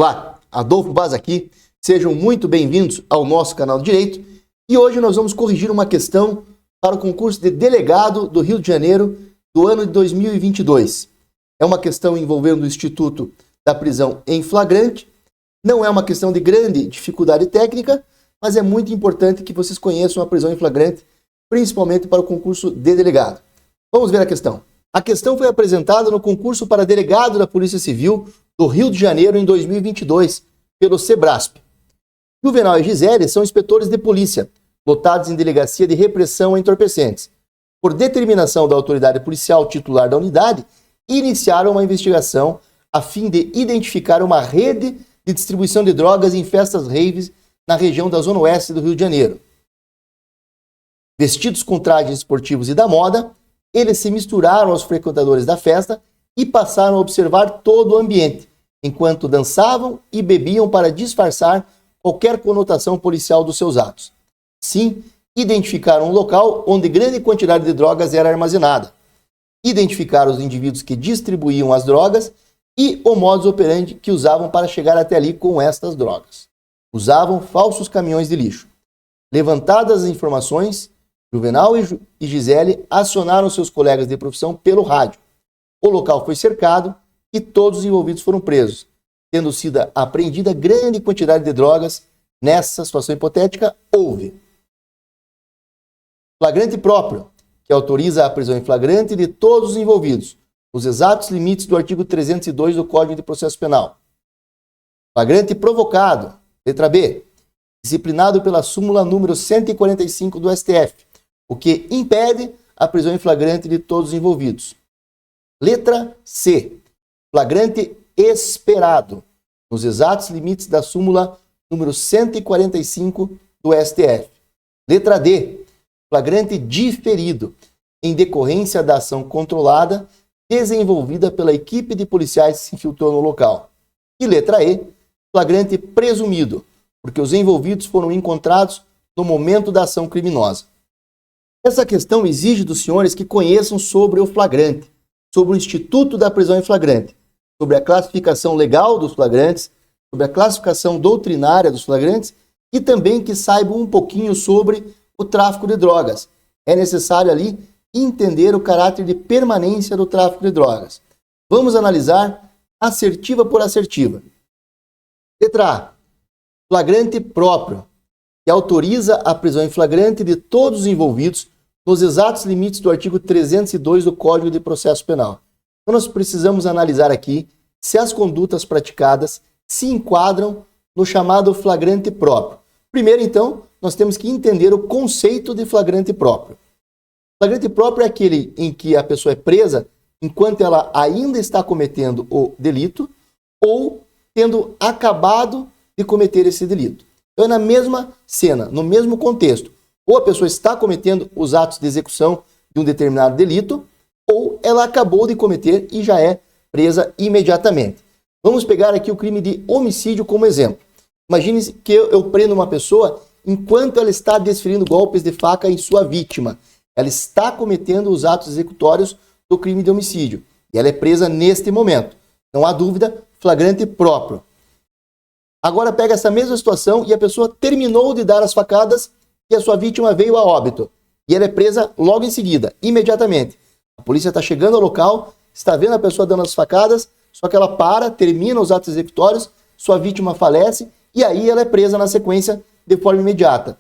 Olá, Adolfo Baz aqui. Sejam muito bem-vindos ao nosso canal de Direito. E hoje nós vamos corrigir uma questão para o concurso de delegado do Rio de Janeiro do ano de 2022. É uma questão envolvendo o Instituto da Prisão em Flagrante. Não é uma questão de grande dificuldade técnica, mas é muito importante que vocês conheçam a prisão em flagrante, principalmente para o concurso de delegado. Vamos ver a questão. A questão foi apresentada no concurso para delegado da Polícia Civil do Rio de Janeiro em 2022, pelo Sebrasp. Juvenal e Gisele são inspetores de polícia, lotados em delegacia de repressão a entorpecentes. Por determinação da autoridade policial titular da unidade, iniciaram uma investigação a fim de identificar uma rede de distribuição de drogas em festas raves na região da Zona Oeste do Rio de Janeiro. Vestidos com trajes esportivos e da moda, eles se misturaram aos frequentadores da festa e passaram a observar todo o ambiente, enquanto dançavam e bebiam para disfarçar qualquer conotação policial dos seus atos. Sim, identificaram um local onde grande quantidade de drogas era armazenada. Identificaram os indivíduos que distribuíam as drogas e o modus operandi que usavam para chegar até ali com estas drogas. Usavam falsos caminhões de lixo. Levantadas as informações, Juvenal e Gisele acionaram seus colegas de profissão pelo rádio. O local foi cercado e todos os envolvidos foram presos, tendo sido apreendida grande quantidade de drogas. Nessa situação hipotética, houve flagrante próprio, que autoriza a prisão em flagrante de todos os envolvidos, nos exatos limites do artigo 302 do Código de Processo Penal. Flagrante provocado, letra B, disciplinado pela súmula número 145 do STF, o que impede a prisão em flagrante de todos os envolvidos. Letra C, flagrante esperado, nos exatos limites da súmula número 145 do STF. Letra D, flagrante diferido, em decorrência da ação controlada desenvolvida pela equipe de policiais que se infiltrou no local. E letra E, flagrante presumido, porque os envolvidos foram encontrados no momento da ação criminosa. Essa questão exige dos senhores que conheçam sobre o flagrante, sobre o Instituto da Prisão em Flagrante, sobre a classificação legal dos flagrantes, sobre a classificação doutrinária dos flagrantes e também que saibam um pouquinho sobre o tráfico de drogas. É necessário ali entender o caráter de permanência do tráfico de drogas. Vamos analisar assertiva por assertiva. Letra A, flagrante próprio, que autoriza a prisão em flagrante de todos os envolvidos nos exatos limites do artigo 302 do Código de Processo Penal. Então nós precisamos analisar aqui se as condutas praticadas se enquadram no chamado flagrante próprio. Primeiro, então, nós temos que entender o conceito de flagrante próprio. Flagrante próprio é aquele em que a pessoa é presa enquanto ela ainda está cometendo o delito ou tendo acabado de cometer esse delito. Então é na mesma cena, no mesmo contexto. Ou a pessoa está cometendo os atos de execução de um determinado delito, ou ela acabou de cometer e já é presa imediatamente. Vamos pegar aqui o crime de homicídio como exemplo. Imagine que eu prendo uma pessoa enquanto ela está desferindo golpes de faca em sua vítima. Ela está cometendo os atos executórios do crime de homicídio. E ela é presa neste momento. Não há dúvida, flagrante próprio. Agora pega essa mesma situação e a pessoa terminou de dar as facadas e a sua vítima veio a óbito. E ela é presa logo em seguida, imediatamente. A polícia está chegando ao local, está vendo a pessoa dando as facadas, só que ela para, termina os atos executórios, sua vítima falece e aí ela é presa na sequência de forma imediata.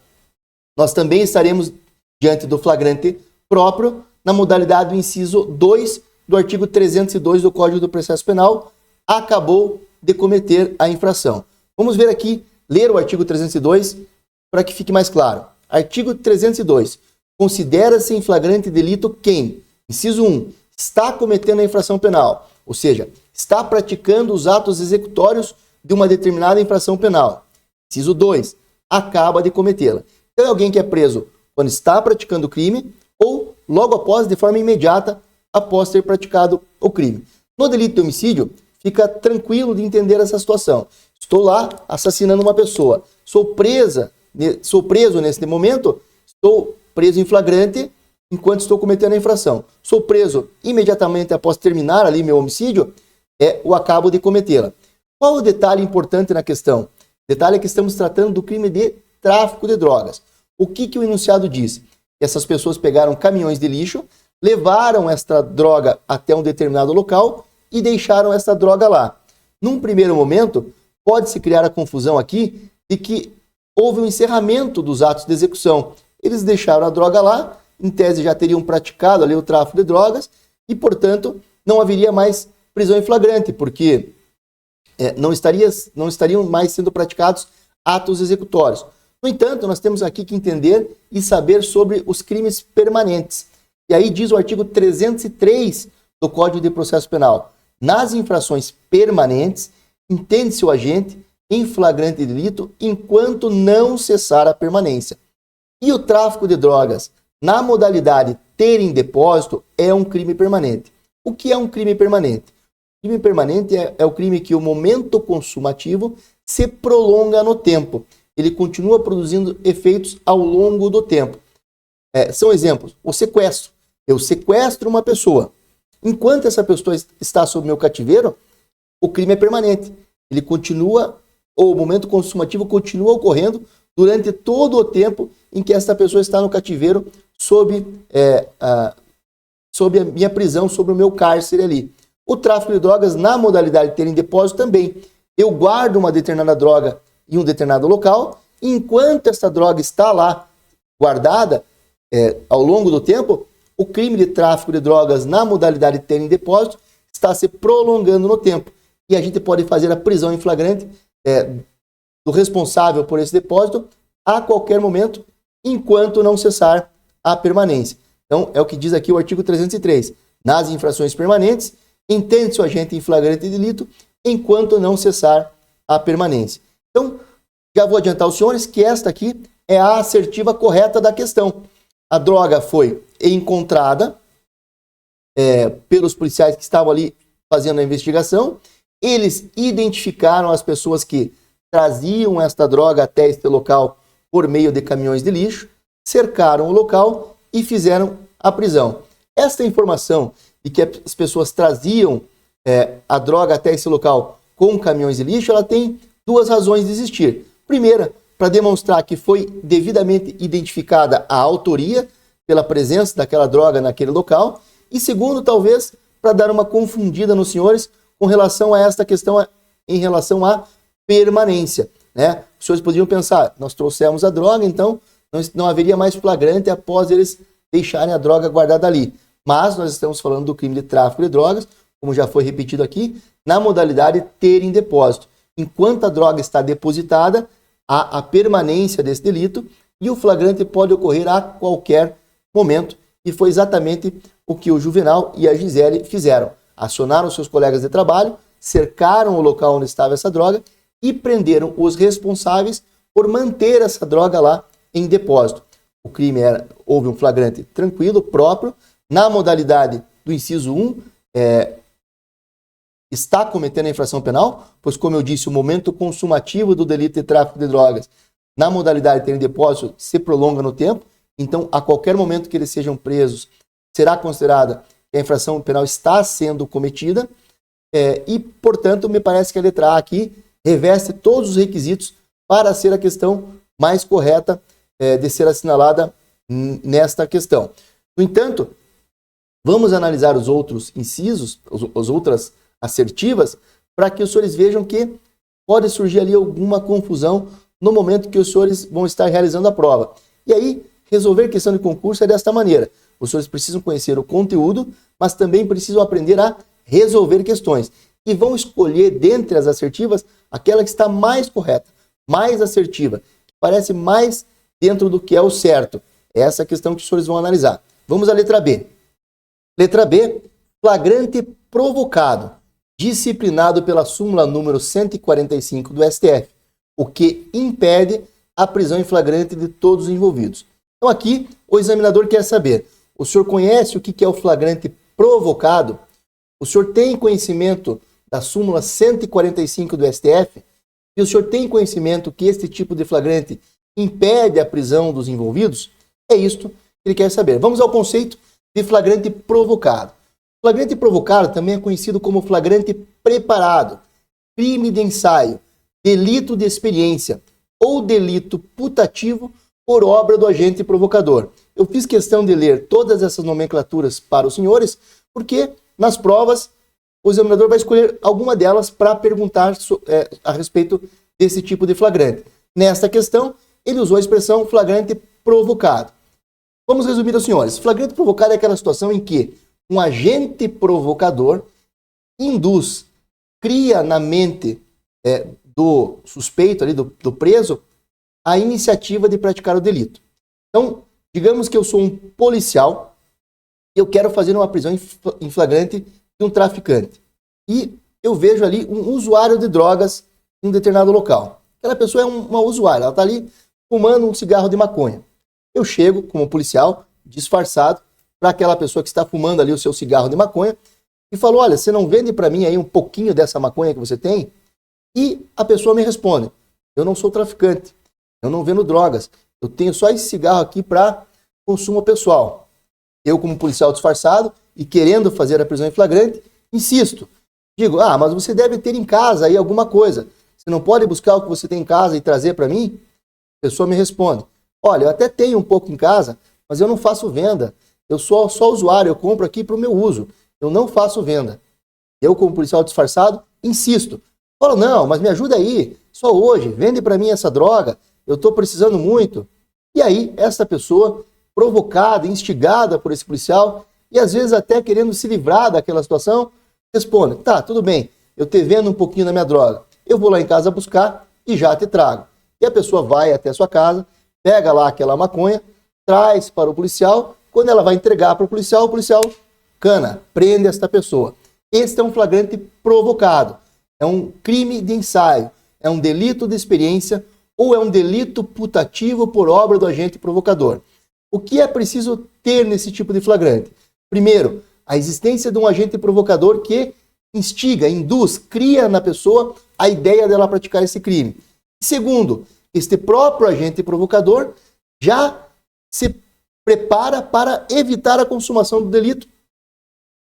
Nós também estaremos diante do flagrante próprio na modalidade do inciso 2 do artigo 302 do Código do Processo Penal, acabou de cometer a infração. Vamos ver aqui, ler o artigo 302 para que fique mais claro. Artigo 302. Considera-se em flagrante delito quem, inciso 1, está cometendo a infração penal, ou seja, está praticando os atos executórios de uma determinada infração penal. Inciso 2, acaba de cometê-la. Então é alguém que é preso quando está praticando o crime ou logo após, de forma imediata, após ter praticado o crime. No delito de homicídio, fica tranquilo de entender essa situação. Estou lá assassinando uma pessoa. Sou preso nesse momento, estou preso em flagrante enquanto estou cometendo a infração. Sou preso imediatamente após terminar ali meu homicídio, o acabo de cometê-la. Qual o detalhe importante na questão? O detalhe é que estamos tratando do crime de tráfico de drogas. O que o enunciado diz? Essas pessoas pegaram caminhões de lixo, levaram esta droga até um determinado local e deixaram essa droga lá. Num primeiro momento, pode-se criar a confusão aqui de que houve um encerramento dos atos de execução. Eles deixaram a droga lá, em tese já teriam praticado ali o tráfico de drogas e, portanto, não haveria mais prisão em flagrante, porque não estariam mais sendo praticados atos executórios. No entanto, nós temos aqui que entender e saber sobre os crimes permanentes. E aí diz o artigo 303 do Código de Processo Penal: nas infrações permanentes, entende-se o agente em flagrante delito enquanto não cessar a permanência. E o tráfico de drogas, na modalidade ter em depósito, é um crime permanente. O que é um crime permanente? O crime permanente é o crime que o momento consumativo se prolonga no tempo. Ele continua produzindo efeitos ao longo do tempo. São exemplos. O sequestro. Eu sequestro uma pessoa. Enquanto essa pessoa está sob meu cativeiro, o crime é permanente. Ele continua, ou o momento consumativo continua ocorrendo durante todo o tempo em que essa pessoa está no cativeiro sob a minha prisão, sob o meu cárcere ali. O tráfico de drogas, na modalidade de ter em depósito, também. Eu guardo uma determinada droga em um determinado local, e enquanto essa droga está lá guardada, ao longo do tempo, o crime de tráfico de drogas na modalidade de ter em depósito está se prolongando no tempo. E a gente pode fazer a prisão em flagrante do responsável por esse depósito a qualquer momento, enquanto não cessar a permanência. Então, é o que diz aqui o artigo 303. Nas infrações permanentes, entende-se o agente em flagrante delito enquanto não cessar a permanência. Então, já vou adiantar aos senhores que esta aqui é a assertiva correta da questão. A droga foi encontrada pelos policiais que estavam ali fazendo a investigação. Eles identificaram as pessoas que traziam esta droga até este local por meio de caminhões de lixo, cercaram o local e fizeram a prisão. Esta informação de que as pessoas traziam a droga até esse local com caminhões de lixo, ela tem duas razões de existir. Primeira, para demonstrar que foi devidamente identificada a autoria pela presença daquela droga naquele local. E segundo, talvez, para dar uma confundida nos senhores com relação a esta questão em relação à permanência, né? Os senhores poderiam pensar, nós trouxemos a droga, então não haveria mais flagrante após eles deixarem a droga guardada ali. Mas nós estamos falando do crime de tráfico de drogas, como já foi repetido aqui, na modalidade ter em depósito. Enquanto a droga está depositada, há a permanência desse delito e o flagrante pode ocorrer a qualquer momento. E foi exatamente o que o Juvenal e a Gisele fizeram. Acionaram seus colegas de trabalho, cercaram o local onde estava essa droga e prenderam os responsáveis por manter essa droga lá em depósito. O crime houve um flagrante tranquilo, próprio, na modalidade do inciso 1, está cometendo a infração penal, pois, como eu disse, o momento consumativo do delito de tráfico de drogas na modalidade de ter em depósito se prolonga no tempo, então, a qualquer momento que eles sejam presos, será considerada que a infração penal está sendo cometida e, portanto, me parece que a letra A aqui reveste todos os requisitos para ser a questão mais correta de ser assinalada nesta questão. No entanto, vamos analisar os outros incisos, as outras assertivas, para que os senhores vejam que pode surgir ali alguma confusão no momento que os senhores vão estar realizando a prova. E aí, resolver questão de concurso é desta maneira. Os senhores precisam conhecer o conteúdo, mas também precisam aprender a resolver questões. E vão escolher, dentre as assertivas, aquela que está mais correta, mais assertiva, que parece mais dentro do que é o certo. É essa a questão que os senhores vão analisar. Vamos à letra B. Letra B, flagrante provocado, disciplinado pela súmula número 145 do STF, o que impede a prisão em flagrante de todos os envolvidos. Então aqui o examinador quer saber, o senhor conhece o que é o flagrante provocado? O senhor tem conhecimento da súmula 145 do STF? E o senhor tem conhecimento que este tipo de flagrante impede a prisão dos envolvidos? É isto que ele quer saber. Vamos ao conceito de flagrante provocado. Flagrante provocado também é conhecido como flagrante preparado. crime de ensaio, delito de experiência ou delito putativo por obra do agente provocador. Eu fiz questão de ler todas essas nomenclaturas para os senhores, porque nas provas o examinador vai escolher alguma delas para perguntar a respeito desse tipo de flagrante. Nesta questão, ele usou a expressão flagrante provocado. Vamos resumir aos senhores. Flagrante provocado é aquela situação em que um agente provocador induz, cria na mente do suspeito, ali, do preso, a iniciativa de praticar o delito. Então, digamos que eu sou um policial e eu quero fazer uma prisão em flagrante de um traficante. E eu vejo ali um usuário de drogas em um determinado local. Aquela pessoa é uma usuária, ela está ali fumando um cigarro de maconha. Eu chego como policial, disfarçado, para aquela pessoa que está fumando ali o seu cigarro de maconha e falo, olha, você não vende para mim aí um pouquinho dessa maconha que você tem? E a pessoa me responde, eu não sou traficante, eu não vendo drogas, eu tenho só esse cigarro aqui para consumo pessoal. Eu, como policial disfarçado e querendo fazer a prisão em flagrante, insisto. Digo, mas você deve ter em casa aí alguma coisa. Você não pode buscar o que você tem em casa e trazer para mim? A pessoa me responde, olha, eu até tenho um pouco em casa, mas eu não faço venda. Eu sou só usuário, eu compro aqui para o meu uso. Eu não faço venda. Eu, como policial disfarçado, insisto. Falo, não, mas me ajuda aí, só hoje, vende para mim essa droga, eu estou precisando muito. E aí, essa pessoa, provocada, instigada por esse policial, e às vezes até querendo se livrar daquela situação, responde, tá, tudo bem, eu te vendo um pouquinho da minha droga, eu vou lá em casa buscar e já te trago. E a pessoa vai até a sua casa, pega lá aquela maconha, traz para o policial, quando ela vai entregar para o policial cana, prende esta pessoa. Este é um flagrante provocado, é um crime de ensaio, é um delito de experiência ou é um delito putativo por obra do agente provocador. O que é preciso ter nesse tipo de flagrante? Primeiro, a existência de um agente provocador que instiga, induz, cria na pessoa a ideia dela praticar esse crime. Segundo, este próprio agente provocador já se prepara para evitar a consumação do delito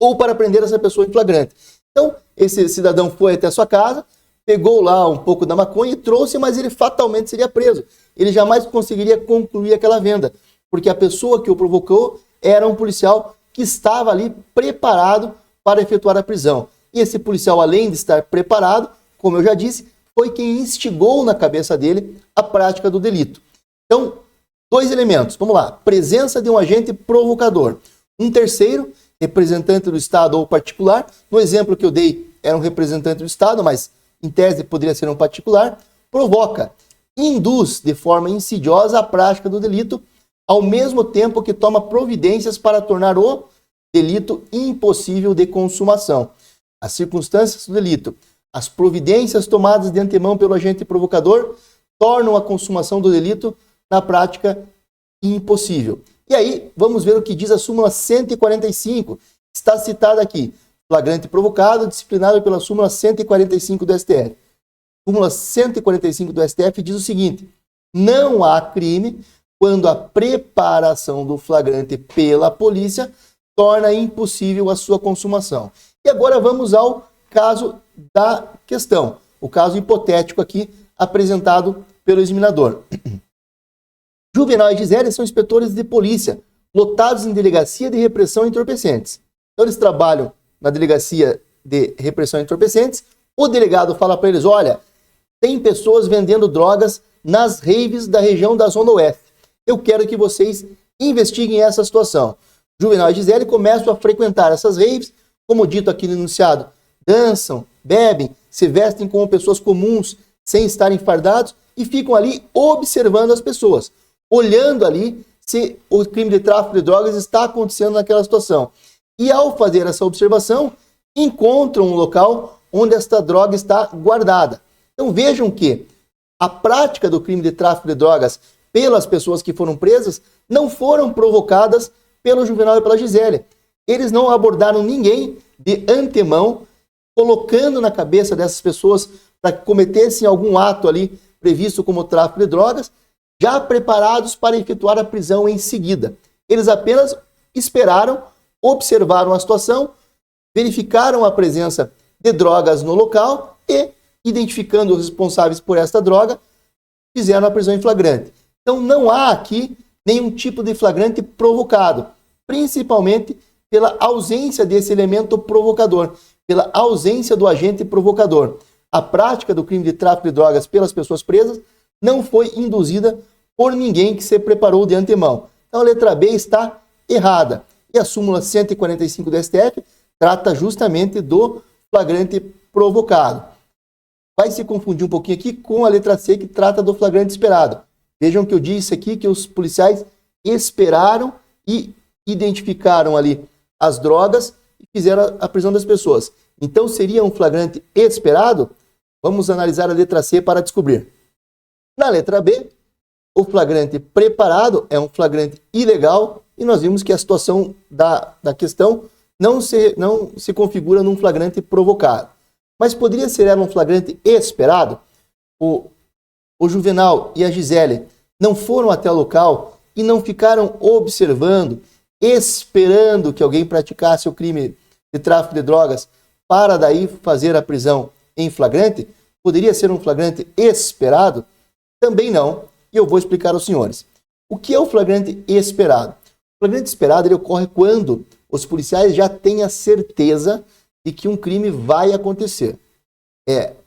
ou para prender essa pessoa em flagrante. Então, esse cidadão foi até a sua casa, pegou lá um pouco da maconha e trouxe, mas ele fatalmente seria preso. Ele jamais conseguiria concluir aquela venda, porque a pessoa que o provocou era um policial que estava ali preparado para efetuar a prisão. E esse policial, além de estar preparado, como eu já disse, foi quem instigou na cabeça dele a prática do delito. Então, dois elementos. Vamos lá. Presença de um agente provocador. Um terceiro, representante do Estado ou particular. No exemplo que eu dei, era um representante do Estado, mas em tese poderia ser um particular. Provoca, induz de forma insidiosa a prática do delito, ao mesmo tempo que toma providências para tornar o delito impossível de consumação. As circunstâncias do delito, as providências tomadas de antemão pelo agente provocador tornam a consumação do delito, na prática, impossível. E aí, vamos ver o que diz a súmula 145, está citada aqui. Flagrante provocado, disciplinado pela súmula 145 do STF. Súmula 145 do STF diz o seguinte: não há crime quando a preparação do flagrante pela polícia torna impossível a sua consumação. E agora vamos ao caso da questão, o caso hipotético aqui apresentado pelo examinador. Juvenal e Gisele são inspetores de polícia, lotados em delegacia de repressão a entorpecentes. Então eles trabalham na delegacia de repressão a entorpecentes, o delegado fala para eles, olha, tem pessoas vendendo drogas nas raves da região da Zona Oeste. Eu quero que vocês investiguem essa situação. Juvenal e Gisele começam a frequentar essas raves, como dito aqui no enunciado, dançam, bebem, se vestem como pessoas comuns, sem estarem fardados, e ficam ali observando as pessoas, olhando ali se o crime de tráfico de drogas está acontecendo naquela situação. E ao fazer essa observação, encontram um local onde esta droga está guardada. Então vejam que a prática do crime de tráfico de drogas pelas pessoas que foram presas não foram provocadas pelo Juvenal e pela Gisele. Eles não abordaram ninguém de antemão, colocando na cabeça dessas pessoas para que cometessem algum ato ali previsto como tráfico de drogas, já preparados para efetuar a prisão em seguida. Eles apenas esperaram, observaram a situação, verificaram a presença de drogas no local e identificando os responsáveis por esta droga, fizeram a prisão em flagrante. Então não há aqui nenhum tipo de flagrante provocado, principalmente pela ausência desse elemento provocador, pela ausência do agente provocador. A prática do crime de tráfico de drogas pelas pessoas presas não foi induzida por ninguém que se preparou de antemão. Então a letra B está errada. E a súmula 145 do STF trata justamente do flagrante provocado. Vai se confundir um pouquinho aqui com a letra C, que trata do flagrante esperado. Vejam que eu disse aqui que os policiais esperaram e identificaram ali as drogas e fizeram a prisão das pessoas. Então seria um flagrante esperado? Vamos analisar a letra C para descobrir. Na letra B, o flagrante preparado é um flagrante ilegal e nós vimos que a situação da questão não se configura num flagrante provocado. Mas poderia ser um flagrante esperado? O Juvenal e a Gisele não foram até o local e não ficaram observando, esperando que alguém praticasse o crime de tráfico de drogas para daí fazer a prisão em flagrante? Poderia ser um flagrante esperado? Também não, e eu vou explicar aos senhores. O que é o flagrante esperado? O flagrante esperado ele ocorre quando os policiais já têm a certeza de que um crime vai acontecer.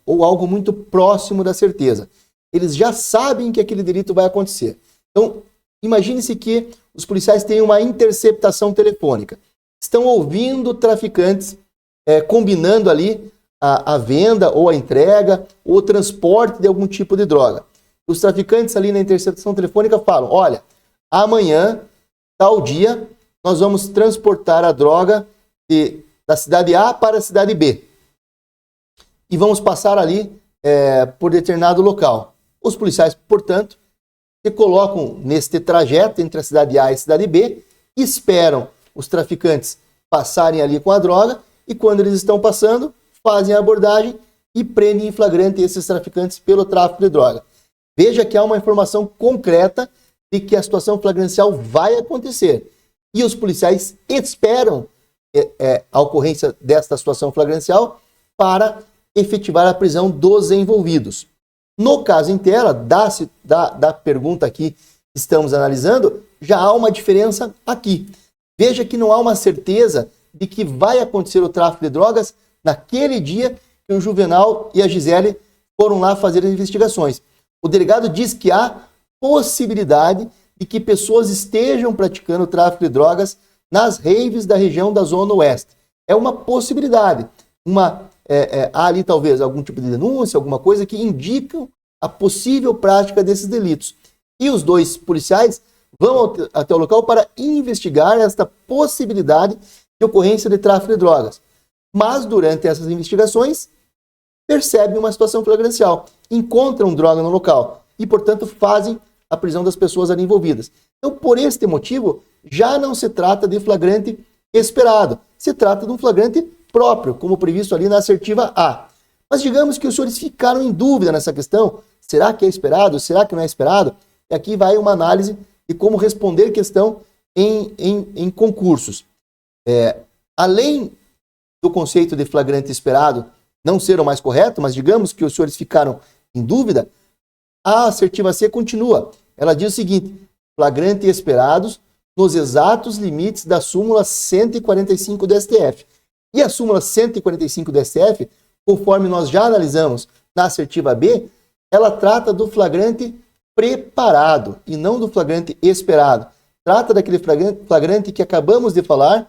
Ou algo muito próximo da certeza. Eles já sabem que aquele delito vai acontecer. Então, imagine-se que os policiais têm uma interceptação telefônica. Estão ouvindo traficantes combinando ali a venda ou a entrega ou o transporte de algum tipo de droga. Os traficantes ali na interceptação telefônica falam, olha, amanhã, tal dia, nós vamos transportar a droga da cidade A para a cidade B. E vamos passar ali por determinado local. Os policiais, portanto, se colocam neste trajeto entre a cidade A e a cidade B, esperam os traficantes passarem ali com a droga e quando eles estão passando, fazem a abordagem e prendem em flagrante esses traficantes pelo tráfico de droga. Veja que há uma informação concreta de que a situação flagrancial vai acontecer. E os policiais esperam a ocorrência desta situação flagrancial para efetivar a prisão dos envolvidos. No caso em tela, da pergunta aqui que estamos analisando, já há uma diferença aqui. Veja que não há uma certeza de que vai acontecer o tráfico de drogas naquele dia que o Juvenal e a Gisele foram lá fazer as investigações. O delegado diz que há possibilidade de que pessoas estejam praticando o tráfico de drogas nas raves da região da Zona Oeste. É uma possibilidade. Há ali talvez algum tipo de denúncia, alguma coisa que indica a possível prática desses delitos. E os dois policiais vão até o local para investigar esta possibilidade de ocorrência de tráfico de drogas. Mas durante essas investigações, percebem uma situação flagrancial, encontram droga no local e, portanto, fazem a prisão das pessoas ali envolvidas. Então, por este motivo, já não se trata de flagrante esperado, se trata de um flagrante próprio, como previsto ali na assertiva A. Mas digamos que os senhores ficaram em dúvida nessa questão, será que é esperado, será que não é esperado? E aqui vai uma análise de como responder questão em concursos. Além do conceito de flagrante esperado não ser o mais correto, mas digamos que os senhores ficaram em dúvida, a assertiva C continua. Ela diz o seguinte, flagrante esperados nos exatos limites da súmula 145 do STF. E a súmula 145 do STF, conforme nós já analisamos na assertiva B, ela trata do flagrante preparado e não do flagrante esperado. Trata daquele flagrante que acabamos de falar,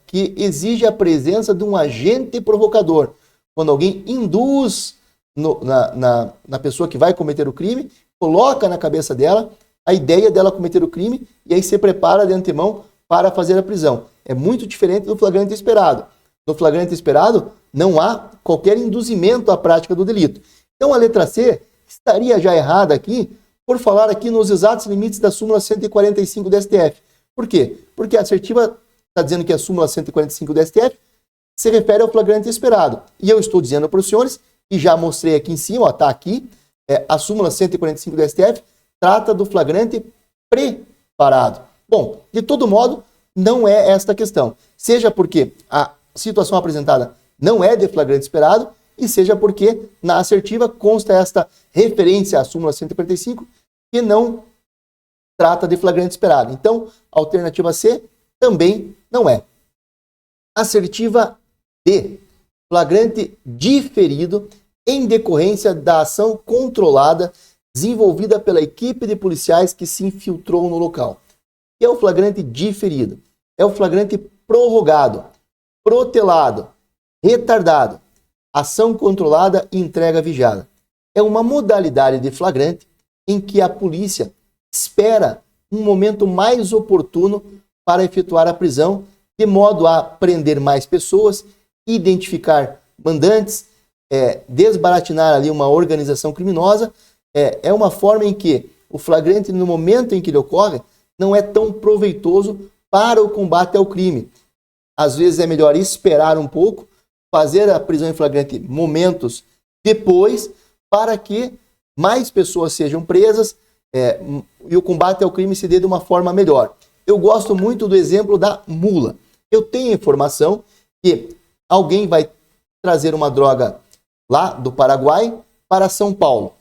que exige a presença de um agente provocador. Quando alguém induz na pessoa que vai cometer o crime, coloca na cabeça dela a ideia dela cometer o crime e aí se prepara de antemão para fazer a prisão. É muito diferente do flagrante esperado. No flagrante esperado, não há qualquer induzimento à prática do delito. Então a letra C estaria já errada aqui por falar aqui nos exatos limites da súmula 145 do STF. Por quê? Porque a assertiva está dizendo que a súmula 145 do STF se refere ao flagrante esperado. E eu estou dizendo para os senhores, e já mostrei aqui em cima, está aqui, a súmula 145 do STF trata do flagrante preparado. Bom, de todo modo, não é esta a questão. Seja porque a situação apresentada não é de flagrante esperado, e seja porque na assertiva consta esta referência à súmula 145 que não trata de flagrante esperado. Então, a alternativa C também não é. Assertiva D, flagrante diferido em decorrência da ação controlada desenvolvida pela equipe de policiais que se infiltrou no local. É o flagrante diferido, é o flagrante prorrogado, protelado, retardado, ação controlada e entrega vigiada. É uma modalidade de flagrante em que a polícia espera um momento mais oportuno para efetuar a prisão, de modo a prender mais pessoas, identificar mandantes, desbaratinar ali uma organização criminosa. É uma forma em que o flagrante, no momento em que ele ocorre, não é tão proveitoso para o combate ao crime. Às vezes é melhor esperar um pouco, fazer a prisão em flagrante momentos depois, para que mais pessoas sejam presas e o combate ao crime se dê de uma forma melhor. Eu gosto muito do exemplo da mula. Eu tenho informação que alguém vai trazer uma droga lá do Paraguai para São Paulo.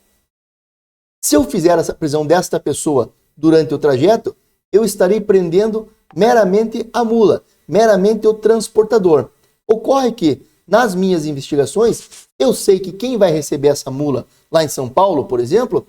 Se eu fizer essa prisão desta pessoa durante o trajeto, eu estarei prendendo meramente a mula, meramente o transportador. Ocorre que, nas minhas investigações, eu sei que quem vai receber essa mula lá em São Paulo, por exemplo,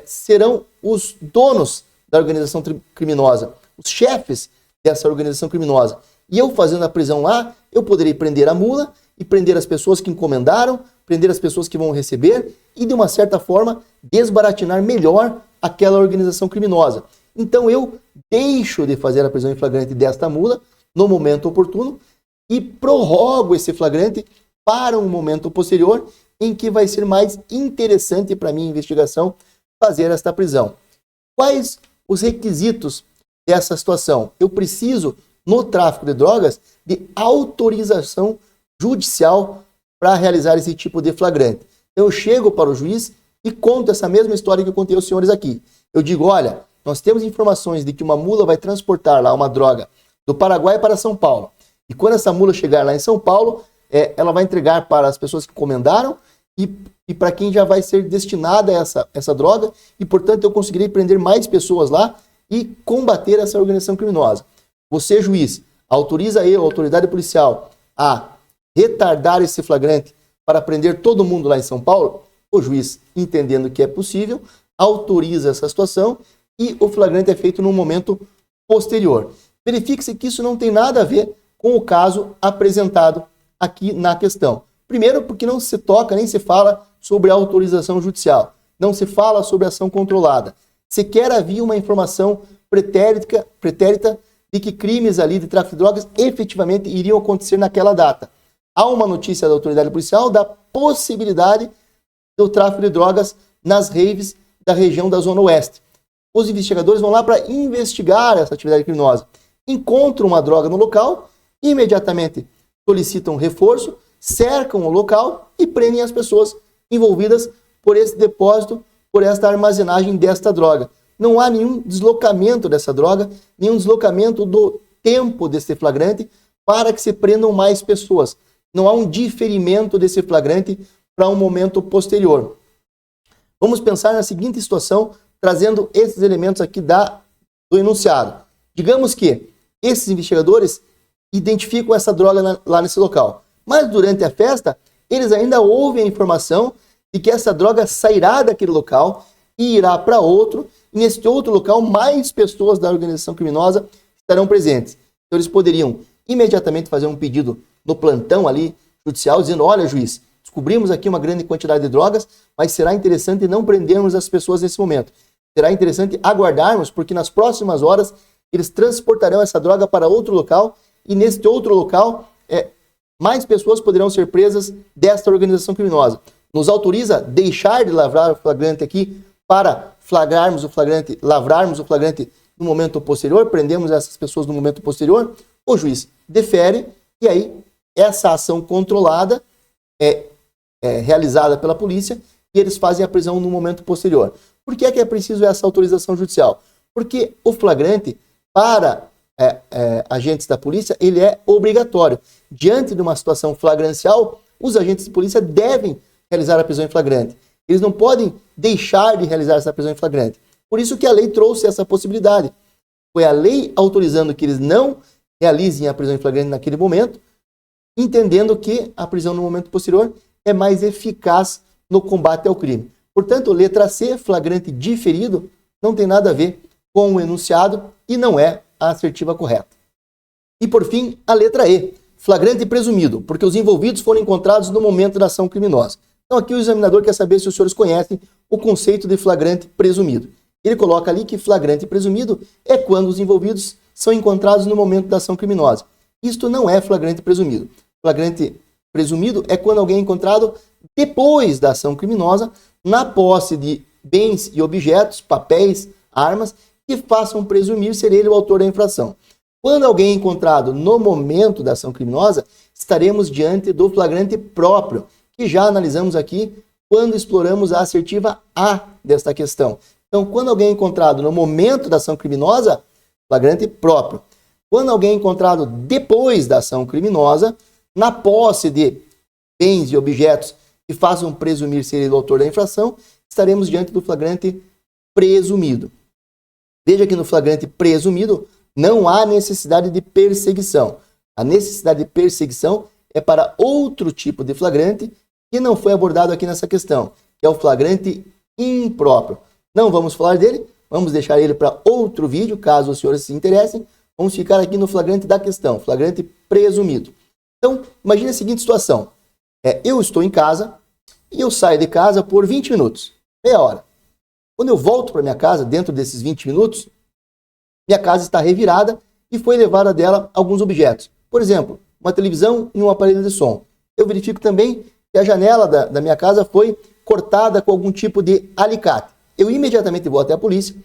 serão os donos da organização criminosa, os chefes dessa organização criminosa. E eu fazendo a prisão lá, eu poderei prender a mula e prender as pessoas que encomendaram, prender as pessoas que vão receber e, de uma certa forma, desbaratinar melhor aquela organização criminosa. Então eu deixo de fazer a prisão em flagrante desta mula no momento oportuno e prorrogo esse flagrante para um momento posterior em que vai ser mais interessante para a minha investigação fazer esta prisão. Quais os requisitos dessa situação? Eu preciso, no tráfico de drogas, de autorização judicial para realizar esse tipo de flagrante. Eu chego para o juiz e conto essa mesma história que eu contei aos senhores aqui. Eu digo, olha, nós temos informações de que uma mula vai transportar lá uma droga do Paraguai para São Paulo. E quando essa mula chegar lá em São Paulo, ela vai entregar para as pessoas que encomendaram e para quem já vai ser destinada essa droga. E, portanto, eu conseguirei prender mais pessoas lá e combater essa organização criminosa. Você, juiz, autoriza eu, a autoridade policial, a retardar esse flagrante para prender todo mundo lá em São Paulo? O juiz, entendendo que é possível, autoriza essa situação e o flagrante é feito num momento posterior. Verifique-se que isso não tem nada a ver com o caso apresentado aqui na questão. Primeiro, porque não se toca nem se fala sobre autorização judicial, não se fala sobre ação controlada. Sequer havia uma informação pretérita de que crimes ali de tráfico de drogas efetivamente iriam acontecer naquela data. Há uma notícia da autoridade policial da possibilidade do tráfico de drogas nas raves da região da Zona Oeste. Os investigadores vão lá para investigar essa atividade criminosa. Encontram uma droga no local, imediatamente solicitam reforço, cercam o local e prendem as pessoas envolvidas por esse depósito, por esta armazenagem desta droga. Não há nenhum deslocamento dessa droga, nenhum deslocamento do tempo desse flagrante para que se prendam mais pessoas. Não há um diferimento desse flagrante para um momento posterior. Vamos pensar na seguinte situação, trazendo esses elementos aqui do enunciado. Digamos que esses investigadores identificam essa droga lá nesse local, mas durante a festa, eles ainda ouvem a informação de que essa droga sairá daquele local e irá para outro, e nesse outro local mais pessoas da organização criminosa estarão presentes. Então eles poderiam imediatamente fazer um pedido no plantão ali judicial, dizendo, olha juiz, descobrimos aqui uma grande quantidade de drogas, mas será interessante não prendermos as pessoas nesse momento. Será interessante aguardarmos, porque nas próximas horas eles transportarão essa droga para outro local, e neste outro local mais pessoas poderão ser presas desta organização criminosa. Nos autoriza deixar de lavrar o flagrante aqui para lavrarmos o flagrante no momento posterior, prendemos essas pessoas no momento posterior, o juiz defere, e aí essa ação controlada é realizada pela polícia e eles fazem a prisão no momento posterior. Por que é preciso essa autorização judicial? Porque o flagrante, para agentes da polícia, ele é obrigatório. Diante de uma situação flagrancial, os agentes de polícia devem realizar a prisão em flagrante. Eles não podem deixar de realizar essa prisão em flagrante. Por isso que a lei trouxe essa possibilidade. Foi a lei autorizando que eles não realizem a prisão em flagrante naquele momento, entendendo que a prisão no momento posterior é mais eficaz no combate ao crime. Portanto, letra C, flagrante diferido, não tem nada a ver com o enunciado e não é a assertiva correta. E por fim, a letra E, flagrante presumido, porque os envolvidos foram encontrados no momento da ação criminosa. Então aqui o examinador quer saber se os senhores conhecem o conceito de flagrante presumido. Ele coloca ali que flagrante presumido é quando os envolvidos são encontrados no momento da ação criminosa. Isto não é flagrante presumido. Flagrante presumido é quando alguém é encontrado depois da ação criminosa, na posse de bens e objetos, papéis, armas, que façam presumir ser ele o autor da infração. Quando alguém é encontrado no momento da ação criminosa, estaremos diante do flagrante próprio, que já analisamos aqui quando exploramos a assertiva A desta questão. Então, quando alguém é encontrado no momento da ação criminosa, flagrante próprio. Quando alguém é encontrado depois da ação criminosa, na posse de bens e objetos que façam presumir ser ele o autor da infração, estaremos diante do flagrante presumido. Veja que no flagrante presumido não há necessidade de perseguição. A necessidade de perseguição é para outro tipo de flagrante que não foi abordado aqui nessa questão, que é o flagrante impróprio. Não vamos falar dele, vamos deixar ele para outro vídeo, caso os senhores se interessem. Vamos ficar aqui no flagrante da questão, flagrante presumido. Então, imagine a seguinte situação. Eu estou em casa e eu saio de casa por 20 minutos, meia hora. Quando eu volto para minha casa, dentro desses 20 minutos, minha casa está revirada e foi levada dela alguns objetos. Por exemplo, uma televisão e um aparelho de som. Eu verifico também que a janela da minha casa foi cortada com algum tipo de alicate. Eu imediatamente vou até a polícia,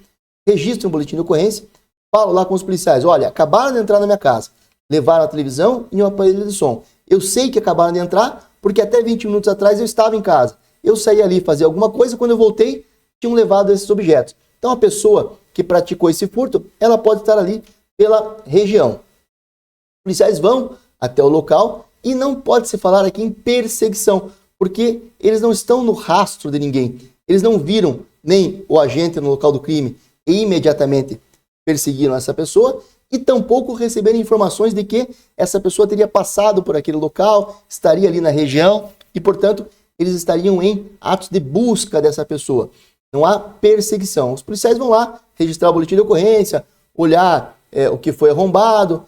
registro um boletim de ocorrência, falo lá com os policiais, olha, acabaram de entrar na minha casa, levaram a televisão e um aparelho de som. Eu sei que acabaram de entrar, porque até 20 minutos atrás eu estava em casa. Eu saí ali fazer alguma coisa, quando eu voltei, tinham levado esses objetos. Então a pessoa que praticou esse furto, ela pode estar ali pela região. Os policiais vão até o local e não pode se falar aqui em perseguição, porque eles não estão no rastro de ninguém. Eles não viram nem o agente no local do crime e imediatamente perseguiram essa pessoa e tampouco receberam informações de que essa pessoa teria passado por aquele local, estaria ali na região e, portanto, eles estariam em atos de busca dessa pessoa. Não há perseguição. Os policiais vão lá registrar o boletim de ocorrência, olhar o que foi arrombado,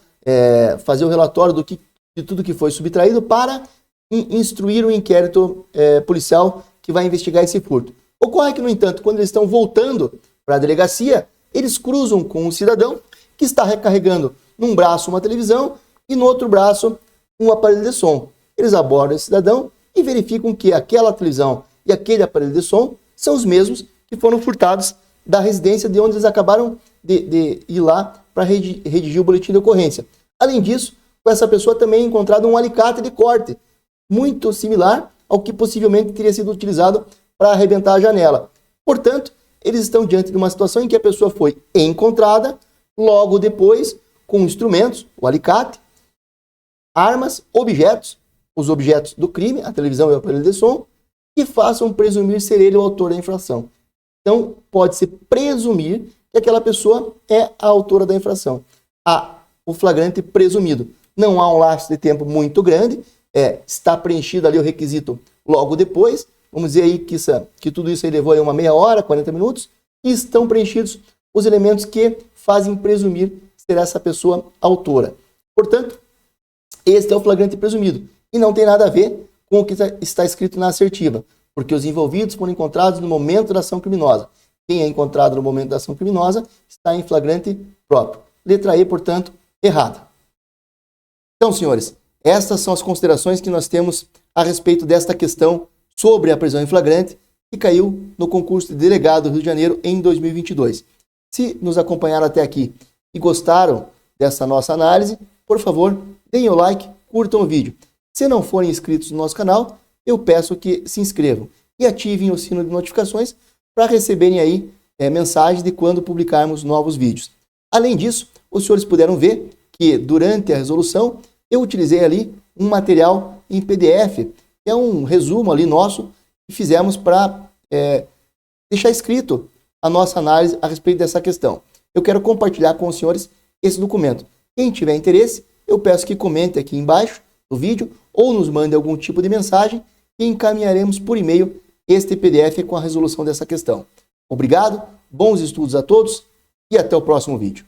fazer o relatório de tudo que foi subtraído para instruir o inquérito policial que vai investigar esse furto. Ocorre que, no entanto, quando eles estão voltando para a delegacia, eles cruzam com um cidadão que está recarregando num braço uma televisão e no outro braço um aparelho de som. Eles abordam esse cidadão e verificam que aquela televisão e aquele aparelho de som são os mesmos que foram furtados da residência de onde eles acabaram de ir lá para redigir o boletim de ocorrência. Além disso, com essa pessoa também é encontrado um alicate de corte, muito similar ao que possivelmente teria sido utilizado para arrebentar a janela. Portanto, eles estão diante de uma situação em que a pessoa foi encontrada, logo depois, com instrumentos, o alicate, armas, objetos, os objetos do crime, a televisão e o aparelho de som, que façam presumir ser ele o autor da infração. Então, pode-se presumir que aquela pessoa é a autora da infração. Há o flagrante presumido. Não há um laço de tempo muito grande, está preenchido ali o requisito logo depois. Vamos dizer aí que tudo isso aí levou aí uma meia hora, 40 minutos, e estão preenchidos os elementos que fazem presumir ser essa pessoa autora. Portanto, este é o flagrante presumido. E não tem nada a ver com o que está escrito na assertiva, porque os envolvidos foram encontrados no momento da ação criminosa. Quem é encontrado no momento da ação criminosa está em flagrante próprio. Letra E, portanto, errada. Então, senhores, estas são as considerações que nós temos a respeito desta questão sobre a prisão em flagrante que caiu no concurso de delegado do Rio de Janeiro em 2022. Se nos acompanharam até aqui e gostaram dessa nossa análise, por favor, deem o like, curtam o vídeo. Se não forem inscritos no nosso canal, eu peço que se inscrevam e ativem o sino de notificações para receberem aí mensagens de quando publicarmos novos vídeos. Além disso, os senhores puderam ver que durante a resolução eu utilizei ali um material em PDF é um resumo ali nosso que fizemos para deixar escrito a nossa análise a respeito dessa questão. Eu quero compartilhar com os senhores esse documento. Quem tiver interesse, eu peço que comente aqui embaixo no vídeo ou nos mande algum tipo de mensagem e encaminharemos por e-mail este PDF com a resolução dessa questão. Obrigado, bons estudos a todos e até o próximo vídeo.